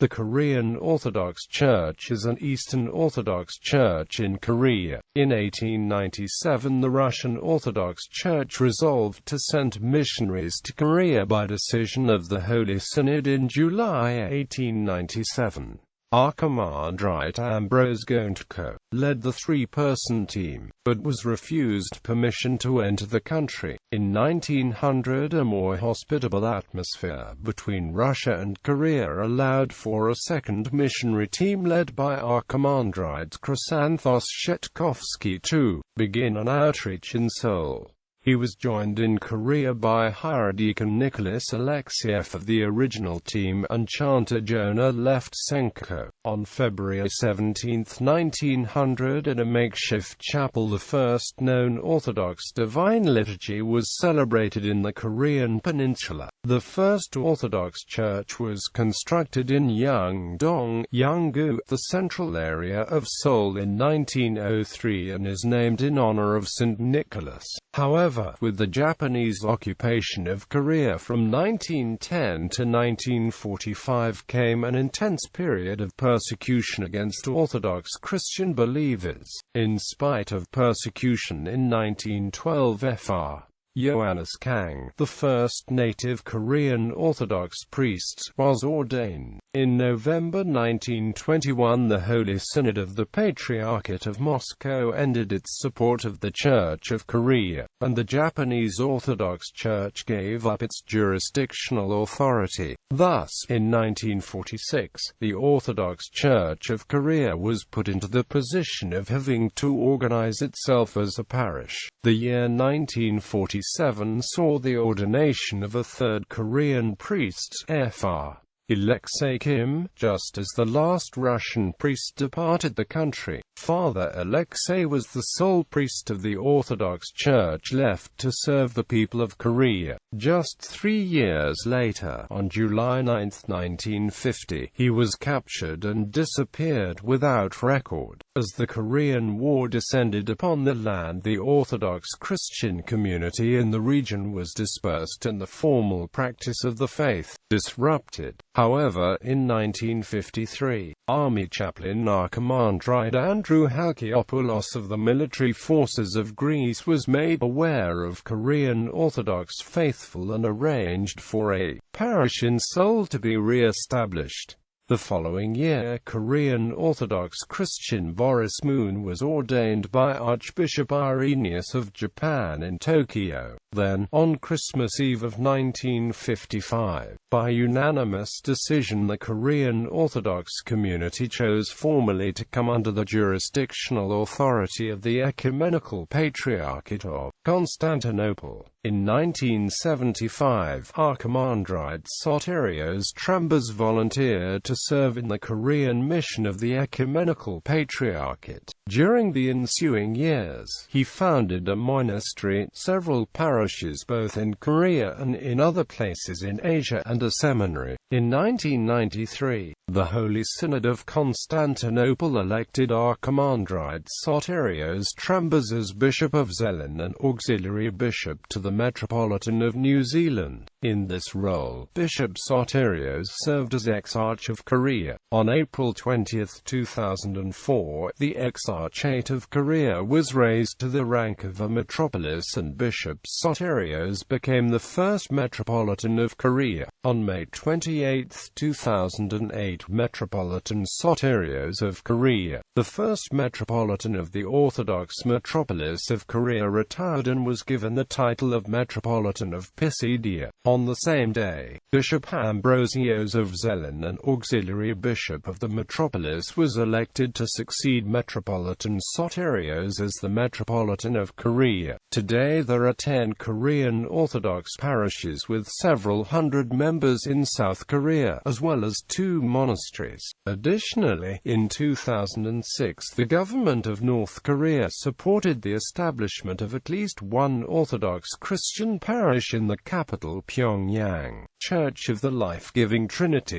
The Korean Orthodox Church is an Eastern Orthodox Church in Korea. In 1897, the Russian Orthodox Church resolved to send missionaries to Korea by decision of the Holy Synod in July 1897. Archimandrite Ambrose Gountko led the three-person team, but was refused permission to enter the country. In 1900, a more hospitable atmosphere between Russia and Korea allowed for a second missionary team led by Archimandrite Chrysanthos Shehtkofsky to begin an outreach in Seoul. He was joined in Korea by Hierodeacon Nicholas Alexiev of the original team and chanter Jonah Levtsenko. On February 17, 1900, in a makeshift chapel, the first known Orthodox Divine Liturgy was celebrated in the Korean peninsula. The first Orthodox church was constructed in Yeongdong, Yeonggu, the central area of Seoul in 1903 and is named in honor of St. Nicholas. However, with the Japanese occupation of Korea from 1910 to 1945 came an intense period of persecution against Orthodox Christian believers. In spite of persecution in 1912, Fr. Johannes Kang, the first native Korean Orthodox priest, was ordained. In November 1921, the Holy Synod of the Patriarchate of Moscow ended its support of the Church of Korea, and the Japanese Orthodox Church gave up its jurisdictional authority. Thus, in 1946, the Orthodox Church of Korea was put into the position of having to organize itself as a parish. The year 1947 saw the ordination of a third Korean priest, Fr. Alexei Kim, just as the last Russian priest departed the country. Father Alexei was the sole priest of the Orthodox Church left to serve the people of Korea. Just 3 years later, on July 9, 1950, he was captured and disappeared without record. As the Korean War descended upon the land, the Orthodox Christian community in the region was dispersed and the formal practice of the faith disrupted. However, in 1953, Army Chaplain Archimandrite Andrew Halkiopoulos of the military forces of Greece was made aware of Korean Orthodox faithful and arranged for a parish in Seoul to be re-established. The following year, Korean Orthodox Christian Boris Moon was ordained by Archbishop Irenaeus of Japan in Tokyo. Then, on Christmas Eve of 1955, by unanimous decision, the Korean Orthodox community chose formally to come under the jurisdictional authority of the Ecumenical Patriarchate of Constantinople. In 1975, Archimandrite Sotirios Trambas volunteered to serve in the Korean mission of the Ecumenical Patriarchate. During the ensuing years, he founded a monastery, several parishes both in Korea and in other places in Asia, and a seminary. In 1993, the Holy Synod of Constantinople elected Archimandrite Sotirios Trambas as Bishop of Zeeland and Auxiliary Bishop to the Metropolitan of New Zealand. In this role, Bishop Sotirios served as Exarch of Korea. On April 20, 2004, the Exarchate of Korea was raised to the rank of a metropolis and Bishop Sotirios became the first Metropolitan of Korea. On May 28, 2008, Metropolitan Sotirios of Korea, the first Metropolitan of the Orthodox Metropolis of Korea, retired and was given the title of Metropolitan of Pisidia. On the same day, Bishop Ambrosios of Zeeland and Auxiliary Bishop of the Metropolis was elected to succeed Metropolitan Sotirios as the Metropolitan of Korea. Today there are 10 Korean Orthodox parishes with several hundred members in South Korea, as well as 2 monasteries. Additionally, in 2006, the government of North Korea supported the establishment of at least one Orthodox Christian parish in the capital, Pyongyang. Church of the Life-Giving Trinity.